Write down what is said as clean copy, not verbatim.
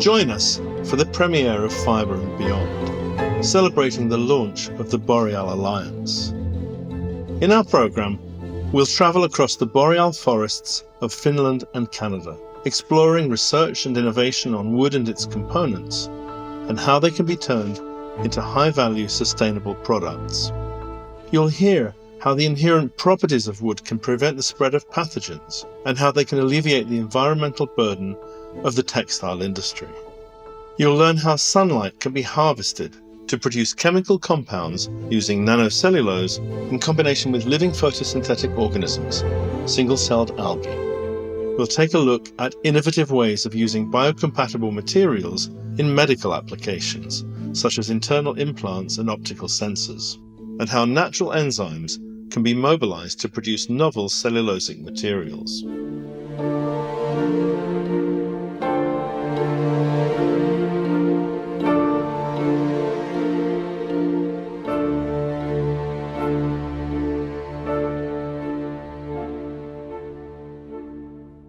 Join us for the premiere of Fibre and Beyond, celebrating the launch of the Boreal Alliance. In our programme, we'll travel across the boreal forests of Finland and Canada, exploring research and innovation on wood and its components, and how they can be turned into high-value sustainable products. You'll hear how the inherent properties of wood can prevent the spread of pathogens, and how they can alleviate the environmental burden of the textile industry. You'll learn how sunlight can be harvested to produce chemical compounds using nanocellulose in combination with living photosynthetic organisms, single-celled algae. We'll take a look at innovative ways of using biocompatible materials in medical applications, such as internal implants and optical sensors, and how natural enzymes can be mobilized to produce novel cellulosic materials.